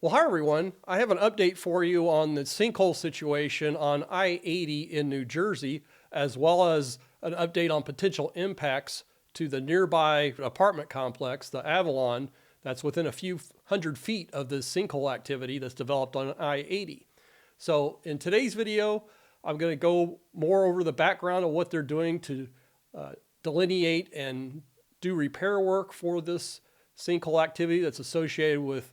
Well, hi everyone. I have an update for you on the sinkhole situation on I-80 in New Jersey, as well as an update on potential impacts to the nearby apartment complex, the Avalon, that's within a few hundred feet of this sinkhole activity that's developed on I-80. So in today's video, I'm going to go more over the background of what they're doing to delineate and do repair work for this sinkhole activity that's associated with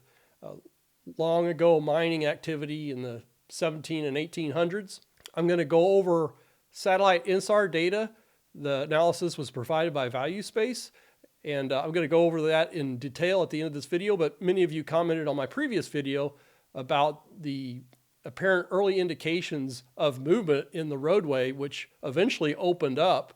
long ago mining activity in the 17 and 1800s. I'm going to go over satellite InSAR data. The analysis was provided by ValueSpace, and I'm going to go over that in detail at the end of this video, but many of you commented on my previous video about the apparent early indications of movement in the roadway, which eventually opened up,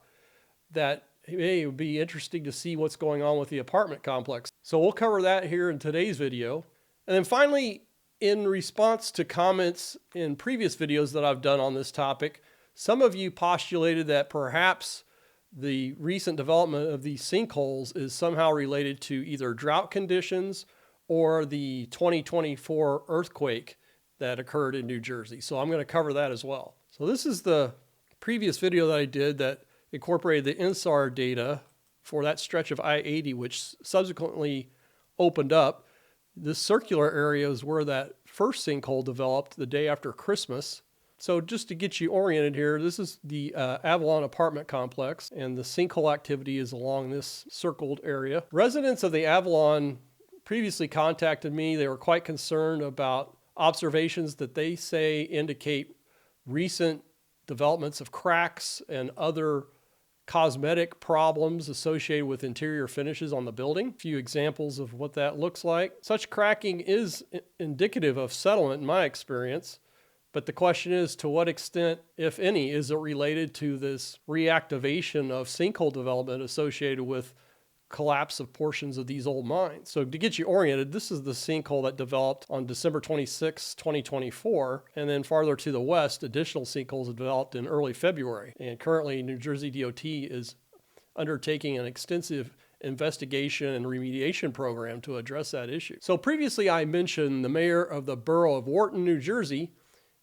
that hey, it would be interesting to see what's going on with the apartment complex. So we'll cover that here in today's video. And then finally, in response to comments in previous videos that I've done on this topic, some of you postulated that perhaps the recent development of these sinkholes is somehow related to either drought conditions or the 2024 earthquake that occurred in New Jersey. So I'm going to cover that as well. So this is the previous video that I did that incorporated the InSAR data for that stretch of I-80, which subsequently opened up. This circular area is where that first sinkhole developed the day after Christmas. So just to get you oriented here, this is the Avalon Apartment complex, and the sinkhole activity is along this circled area. Residents of the Avalon previously contacted me. They were quite concerned about observations that they say indicate recent developments of cracks and other cosmetic problems associated with interior finishes on the building. A few examples of what that looks like. Such cracking is indicative of settlement in my experience, but the question is, to what extent, if any, is it related to this reactivation of sinkhole development associated with collapse of portions of these old mines? So to get you oriented, this is the sinkhole that developed on December 26, 2024, and then farther to the west, additional sinkholes have developed in early February. And currently, New Jersey DOT is undertaking an extensive investigation and remediation program to address that issue. So previously, I mentioned the mayor of the borough of Wharton, New Jersey.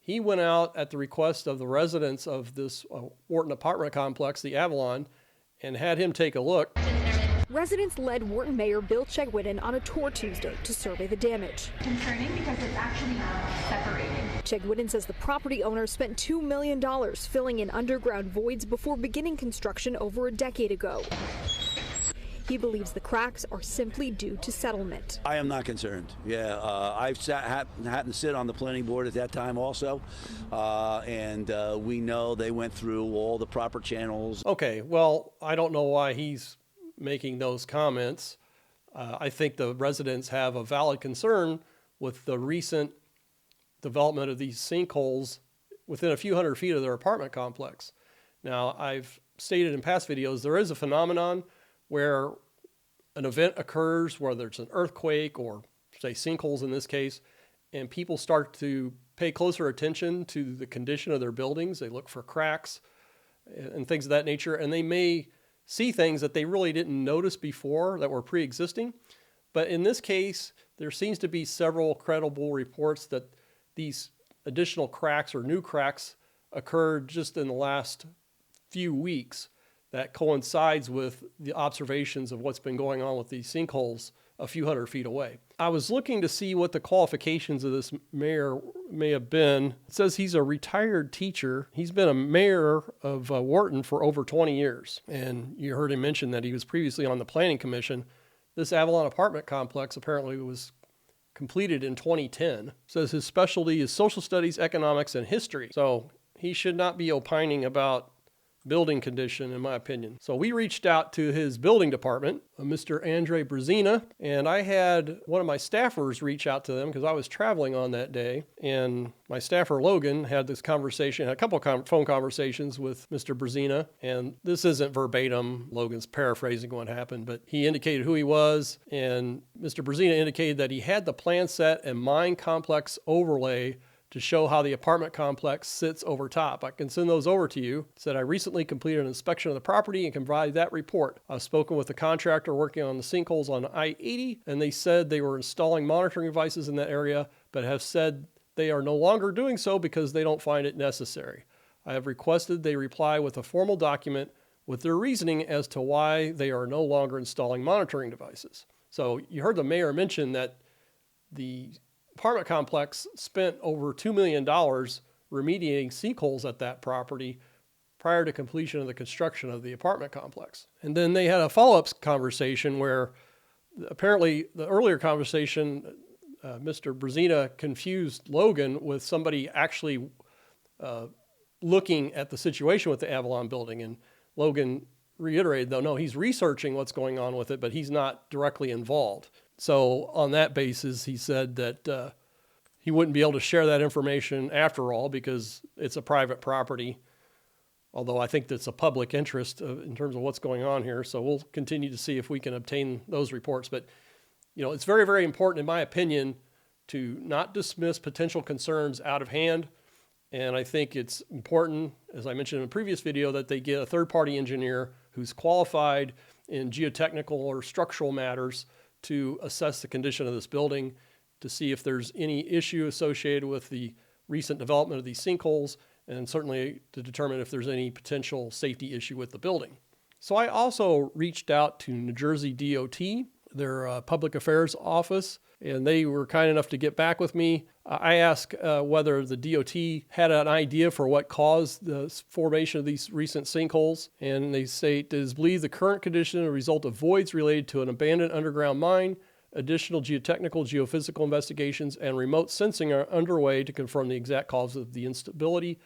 He went out at the request of the residents of this Wharton apartment complex, the Avalon, and had him take a look. Residents led Wharton Mayor Bill Chegwidden on a tour Tuesday to survey the damage. Concerning because it's actually separating. Chegwidden says the property owner spent $2 million filling in underground voids before beginning construction over a decade ago. He believes the cracks are simply due to settlement. I am not concerned. Yeah, I've happened to sit on the planning board at that time also, and we know they went through all the proper channels. Okay, well, I don't know why he's making those comments. I think the residents have a valid concern with the recent development of these sinkholes within a few hundred feet of their apartment complex. Now, I've stated in past videos, there is a phenomenon where an event occurs, whether it's an earthquake or, say, sinkholes in this case, and people start to pay closer attention to the condition of their buildings. They look for cracks and things of that nature, and they may see things that they really didn't notice before that were pre-existing. But in this case, there seems to be several credible reports that these additional cracks or new cracks occurred just in the last few weeks that coincides with the observations of what's been going on with these sinkholes a few hundred feet away. I was looking to see what the qualifications of this mayor may have been. It says he's a retired teacher. He's been a mayor of Wharton for over 20 years. And you heard him mention that he was previously on the planning commission. This Avalon apartment complex apparently was completed in 2010. It says his specialty is social studies, economics, and history. So he should not be opining about building condition, in my opinion. So we reached out to his building department, Mr. Andre Brzezina, and I had one of my staffers reach out to them because I was traveling on that day, and my staffer Logan had this conversation, had a couple of phone conversations with Mr. Brzezina, and this isn't verbatim. Logan's paraphrasing what happened, but he indicated who he was, and Mr. Brzezina indicated that he had the plan set and mine complex overlay to show how the apartment complex sits over top. I can send those over to you. It said, I recently completed an inspection of the property and can provide that report. I've spoken with the contractor working on the sinkholes on I-80, and they said they were installing monitoring devices in that area, but have said they are no longer doing so because they don't find it necessary. I have requested they reply with a formal document with their reasoning as to why they are no longer installing monitoring devices. So you heard the mayor mention that the apartment complex spent over $2 million remediating sinkholes at that property prior to completion of the construction of the apartment complex. And then they had a follow-up conversation where apparently the earlier conversation, Mr. Brzezina confused Logan with somebody actually looking at the situation with the Avalon building. And Logan reiterated, though, no, he's researching what's going on with it, but he's not directly involved. So on that basis, he said that he wouldn't be able to share that information after all because it's a private property, although I think that's a public interest in terms of what's going on here. So we'll continue to see if we can obtain those reports. But, you know, it's very, very important, in my opinion, to not dismiss potential concerns out of hand. And I think it's important, as I mentioned in a previous video, that they get a third-party engineer who's qualified in geotechnical or structural matters to assess the condition of this building, to see if there's any issue associated with the recent development of these sinkholes, and certainly to determine if there's any potential safety issue with the building. So I also reached out to New Jersey DOT, their public affairs office, and they were kind enough to get back with me. I asked whether the DOT had an idea for what caused the formation of these recent sinkholes, and they say it is believed the current condition is a result of voids related to an abandoned underground mine. Additional geotechnical, geophysical investigations, and remote sensing are underway to confirm the exact cause of the instability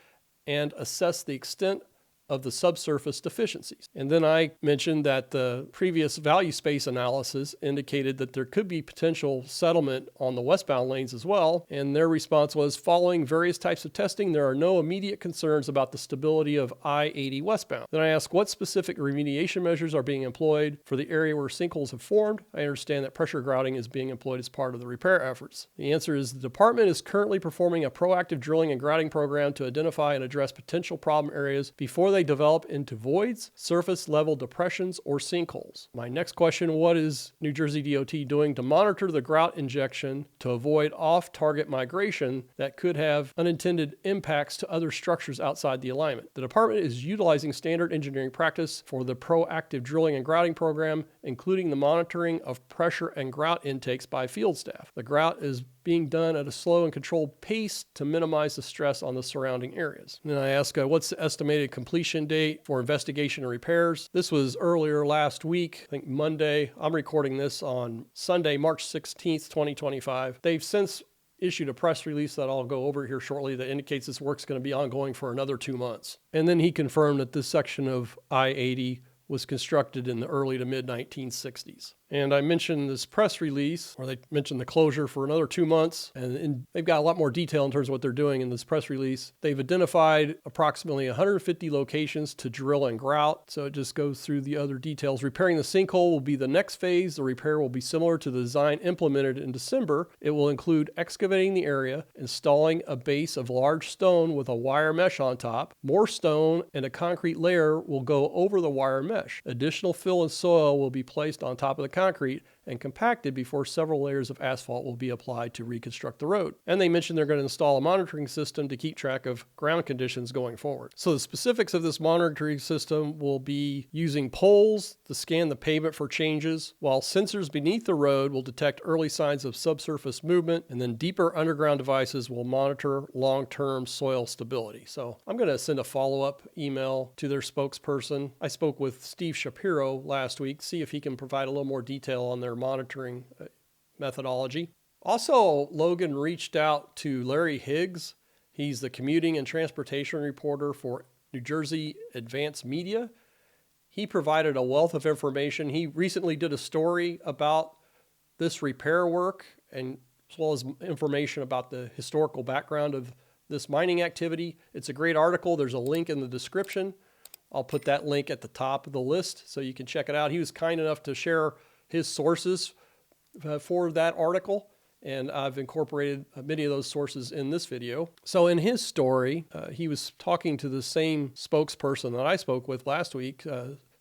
and assess the extent of the subsurface deficiencies. And then I mentioned that the previous ValueSpace analysis indicated that there could be potential settlement on the westbound lanes as well. And their response was, following various types of testing, there are no immediate concerns about the stability of I-80 westbound. Then I asked what specific remediation measures are being employed for the area where sinkholes have formed. I understand that pressure grouting is being employed as part of the repair efforts. The answer is the department is currently performing a proactive drilling and grouting program to identify and address potential problem areas before they develop into voids, surface level depressions, or sinkholes. My next question, what is New Jersey DOT doing to monitor the grout injection to avoid off-target migration that could have unintended impacts to other structures outside the alignment? The department is utilizing standard engineering practice for the proactive drilling and grouting program, including the monitoring of pressure and grout intakes by field staff. The grout is being done at a slow and controlled pace to minimize the stress on the surrounding areas. And then I asked, what's the estimated completion date for investigation and repairs? This was earlier last week, I think Monday. I'm recording this on Sunday, March 16th, 2025. They've since issued a press release that I'll go over here shortly that indicates this work's going to be ongoing for another 2 months. And then he confirmed that this section of I-80 was constructed in the early to mid 1960s. And I mentioned this press release, or they mentioned the closure for another 2 months, and they've got a lot more detail in terms of what they're doing in this press release. They've identified approximately 150 locations to drill and grout, so it just goes through the other details. Repairing the sinkhole will be the next phase. The repair will be similar to the design implemented in December. It will include excavating the area, installing a base of large stone with a wire mesh on top. More stone and a concrete layer will go over the wire mesh. Additional fill and soil will be placed on top of the concrete and compacted before several layers of asphalt will be applied to reconstruct the road. And they mentioned they're going to install a monitoring system to keep track of ground conditions going forward. So the specifics of this monitoring system will be using poles to scan the pavement for changes, while sensors beneath the road will detect early signs of subsurface movement, and then deeper underground devices will monitor long-term soil stability. So I'm going to send a follow-up email to their spokesperson. I spoke with Steve Shapiro last week, see if he can provide a little more detail on their monitoring methodology. Also, Logan reached out to Larry Higgs. He's the commuting and transportation reporter for New Jersey Advanced Media. He provided a wealth of information. He recently did a story about this repair work, and as well as information about the historical background of this mining activity. It's a great article. There's a link in the description. I'll put that link at the top of the list so you can check it out. He was kind enough to share his sources for that article, and I've incorporated many of those sources in this video. So in his story, he was talking to the same spokesperson that I spoke with last week,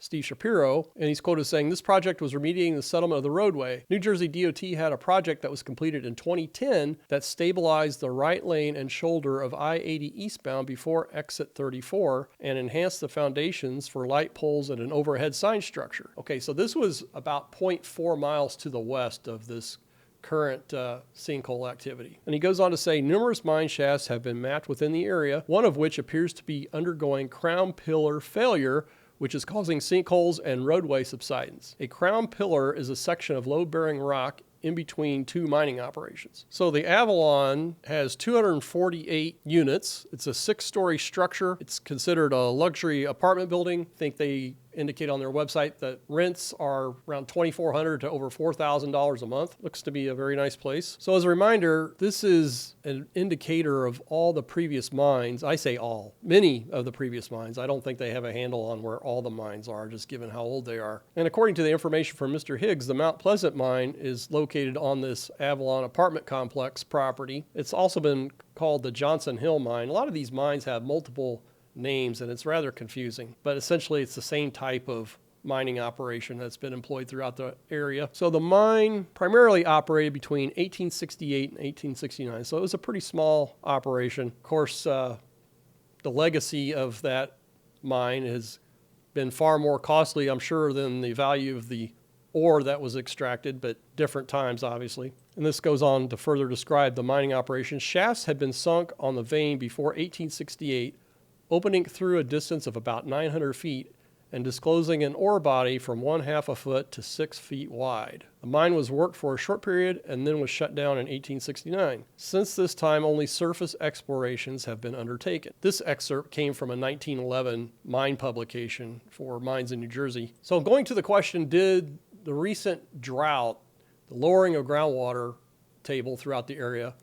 Steve Shapiro, and he's quoted saying, "This project was remediating the settlement of the roadway. New Jersey DOT had a project that was completed in 2010 that stabilized the right lane and shoulder of I-80 eastbound before exit 34 and enhanced the foundations for light poles and an overhead sign structure." Okay, so this was about 0.4 miles to the west of this current sinkhole activity. And he goes on to say, "Numerous mine shafts have been mapped within the area, one of which appears to be undergoing crown pillar failure, which is causing sinkholes and roadway subsidence. A crown pillar is a section of load-bearing rock in between two mining operations." So the Avalon has 248 units. It's a 6-story structure. It's considered a luxury apartment building. I think they indicate on their website that rents are around $2,400 to over $4,000 a month. Looks to be a very nice place. So as a reminder, this is an indicator of all the previous mines. I say all, many of the previous mines. I don't think they have a handle on where all the mines are, just given how old they are. And according to the information from Mr. Higgs, the Mount Pleasant mine is located on this Avalon apartment complex property. It's also been called the Johnson Hill mine. A lot of these mines have multiple names, and it's rather confusing, but essentially it's the same type of mining operation that's been employed throughout the area. So the mine primarily operated between 1868 and 1869, so it was a pretty small operation. Of course, the legacy of that mine has been far more costly, I'm sure, than the value of the ore that was extracted, but different times, obviously. And this goes on to further describe the mining operation. Shafts had been sunk on the vein before 1868, opening through a distance of about 900 feet and disclosing an ore body from 1/2 a foot to 6 feet wide. The mine was worked for a short period and then was shut down in 1869. Since this time, only surface explorations have been undertaken. This excerpt came from a 1911 mine publication for mines in New Jersey. So going to the question, did the recent drought, the lowering of groundwater table throughout the area,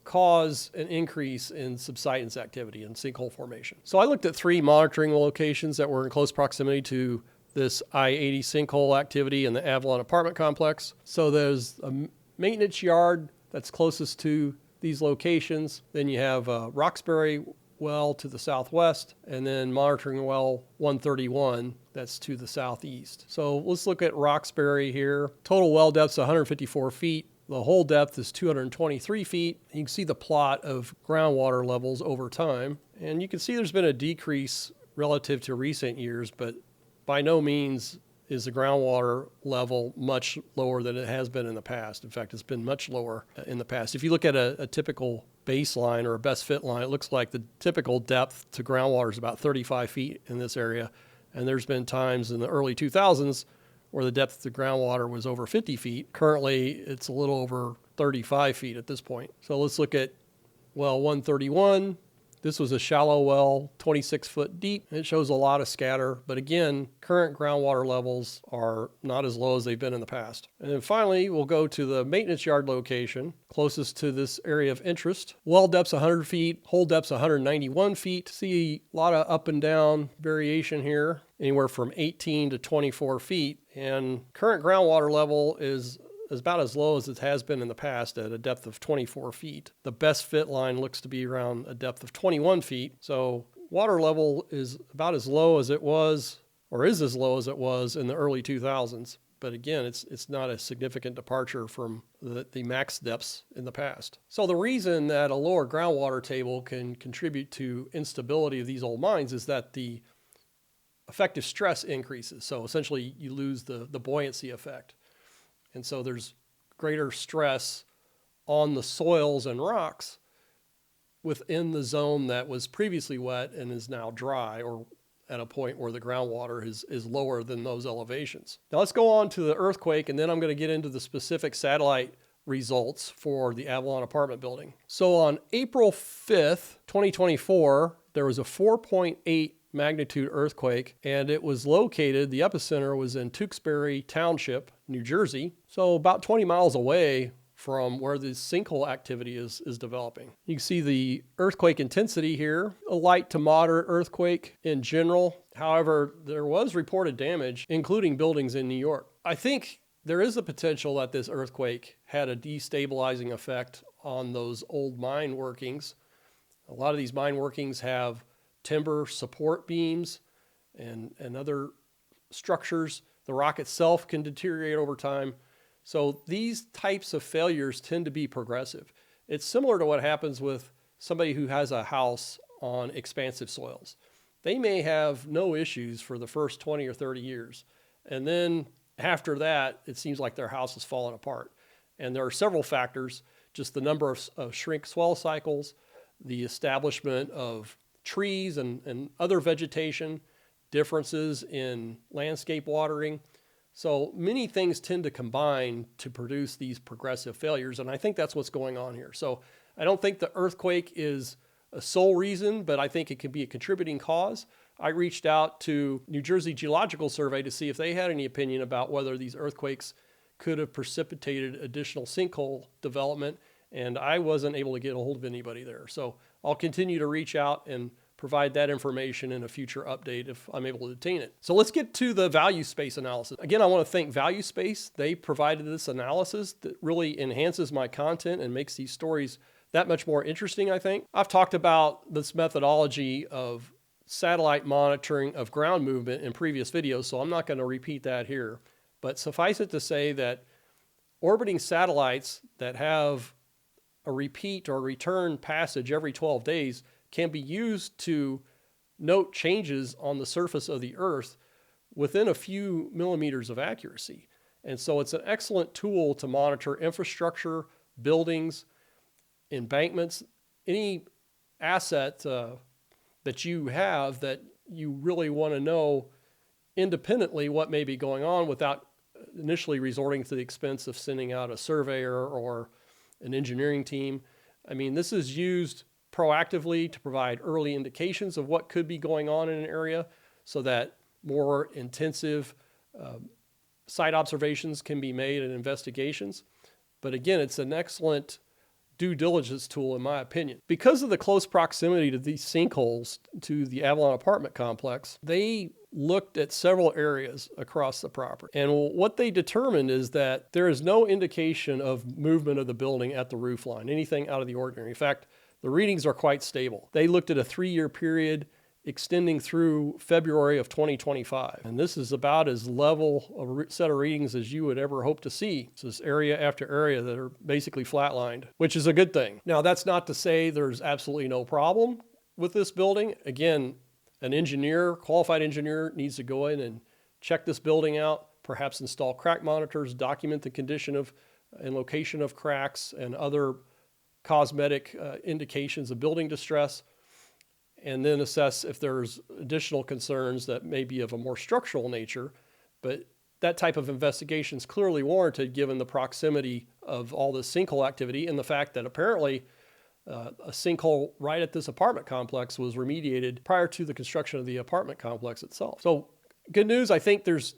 cause an increase in subsidence activity and sinkhole formation? So I looked at 3 monitoring locations that were in close proximity to this I-80 sinkhole activity in the Avalon apartment complex. So there's a maintenance yard that's closest to these locations. Then you have a Roxbury well to the southwest, and then monitoring well 131 that's to the southeast. So let's look at Roxbury here. Total well depth's 154 feet. The hole depth is 223 feet. You can see the plot of groundwater levels over time. And you can see there's been a decrease relative to recent years, but by no means is the groundwater level much lower than it has been in the past. In fact, it's been much lower in the past. If you look at a typical baseline or a best fit line, it looks like the typical depth to groundwater is about 35 feet in this area. And there's been times in the early 2000s where the depth to groundwater was over 50 feet. Currently, it's a little over 35 feet at this point. So let's look at well 131. This was a shallow well, 26 foot deep. It shows a lot of scatter, but again, current groundwater levels are not as low as they've been in the past. And then finally, we'll go to the maintenance yard location closest to this area of interest. Well depth's 100 feet, hole depth's 191 feet. See a lot of up and down variation here, anywhere from 18 to 24 feet. And current groundwater level is about as low as it has been in the past at a depth of 24 feet. The best fit line looks to be around a depth of 21 feet. So water level is about as low as it was, or is as low as it was in the early 2000s. But again, it's not a significant departure from the max depths in the past. So the reason that a lower groundwater table can contribute to instability of these old mines is that the effective stress increases. So essentially you lose the buoyancy effect. And so there's greater stress on the soils and rocks within the zone that was previously wet and is now dry, or at a point where the groundwater is lower than those elevations. Now let's go on to the earthquake, and then I'm going to get into the specific satellite results for the Avalon apartment building. So on April 5th, 2024, there was a 4.8 magnitude earthquake, and it was located, the epicenter was in Tewksbury Township, New Jersey, so about 20 miles away from where the sinkhole activity is developing. You can see the earthquake intensity here, a light to moderate earthquake in general. However, there was reported damage, including buildings in New York. I think there is a potential that this earthquake had a destabilizing effect on those old mine workings. A lot of these mine workings have timber support beams and other structures. The rock itself can deteriorate over time. So these types of failures tend to be progressive. It's similar to what happens with somebody who has a house on expansive soils. They may have no issues for the first 20 or 30 years. And then after that, it seems like their house is falling apart. And there are several factors, just the number of shrink swell cycles, the establishment of trees and other vegetation, differences in landscape watering. So many things tend to combine to produce these progressive failures. And I think that's what's going on here. So I don't think the earthquake is a sole reason, but I think it could be a contributing cause. I reached out to New Jersey Geological Survey to see if they had any opinion about whether these earthquakes could have precipitated additional sinkhole development, and I wasn't able to get a hold of anybody there. So I'll continue to reach out and provide that information in a future update if I'm able to obtain it. So let's get to the ValueSpace analysis. Again, I want to thank ValueSpace. They provided this analysis that really enhances my content and makes these stories that much more interesting, I think. I've talked about this methodology of satellite monitoring of ground movement in previous videos, so I'm not going to repeat that here. But suffice it to say that orbiting satellites that have a repeat or return passage every 12 days can be used to note changes on the surface of the Earth within a few millimeters of accuracy. And so it's an excellent tool to monitor infrastructure, buildings, embankments, any asset that you have that you really want to know independently what may be going on without initially resorting to the expense of sending out a surveyor or an engineering team. I mean, this is used proactively to provide early indications of what could be going on in an area so that more intensive site observations can be made and investigations. But again, it's an excellent due diligence tool in my opinion. Because of the close proximity to these sinkholes to the Avalon apartment complex, they looked at several areas across the property. And what they determined is that there is no indication of movement of the building at the roof line, anything out of the ordinary. In fact, the readings are quite stable. They looked at a 3-year period extending through February of 2025. And this is about as level a set of readings as you would ever hope to see. So this area after area that are basically flatlined, which is a good thing. Now, that's not to say there's absolutely no problem with this building. Again, an engineer, qualified engineer, needs to go in and check this building out, perhaps install crack monitors, document the condition of and location of cracks and other cosmetic indications of building distress, and then assess if there's additional concerns that may be of a more structural nature. But that type of investigation is clearly warranted given the proximity of all this sinkhole activity and the fact that apparently a sinkhole right at this apartment complex was remediated prior to the construction of the apartment complex itself. So good news, I think there's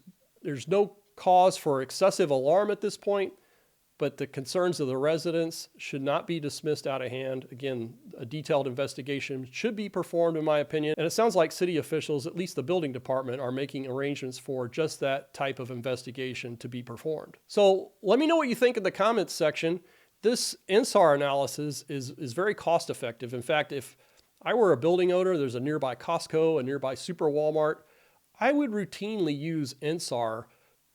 no cause for excessive alarm at this point, but the concerns of the residents should not be dismissed out of hand. Again, a detailed investigation should be performed, in my opinion. And it sounds like city officials, at least the building department, are making arrangements for just that type of investigation to be performed. So let me know what you think in the comments section. This InSAR analysis is very cost effective. In fact, if I were a building owner, there's a nearby Costco, a nearby Super Walmart, I would routinely use InSAR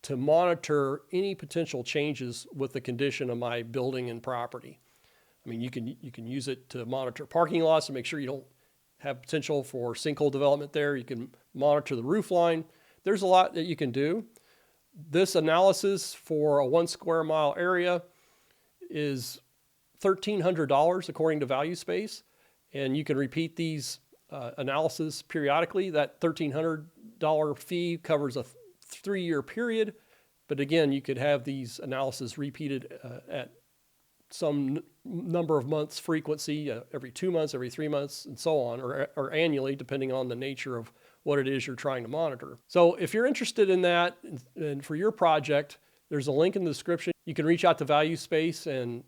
to monitor any potential changes with the condition of my building and property. I mean, you can use it to monitor parking lots to make sure you don't have potential for sinkhole development there. You can monitor the roof line. There's a lot that you can do. This analysis for a 1 square mile area is $1,300 according to ValueSpace, and you can repeat these analysis periodically. That $1,300 fee covers a 3-year period, but again, you could have these analyses repeated at some number of months frequency, every 2 months, every 3 months, and so on, or annually, depending on the nature of what it is you're trying to monitor. So if you're interested in that, and for your project, there's a link in the description. You can reach out to ValueSpace and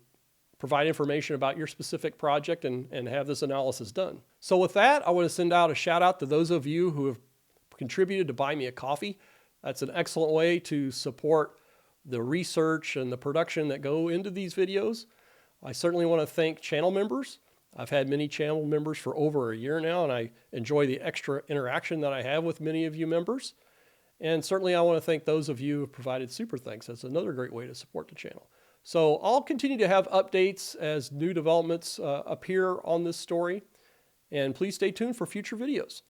provide information about your specific project and have this analysis done. So with that, I want to send out a shout out to those of you who have contributed to buy me a coffee. That's an excellent way to support the research and the production that go into these videos. I certainly want to thank channel members. I've had many channel members for over a year now, and I enjoy the extra interaction that I have with many of you members. And certainly I want to thank those of you who have provided super thanks. That's another great way to support the channel. So I'll continue to have updates as new developments appear on this story. And please stay tuned for future videos.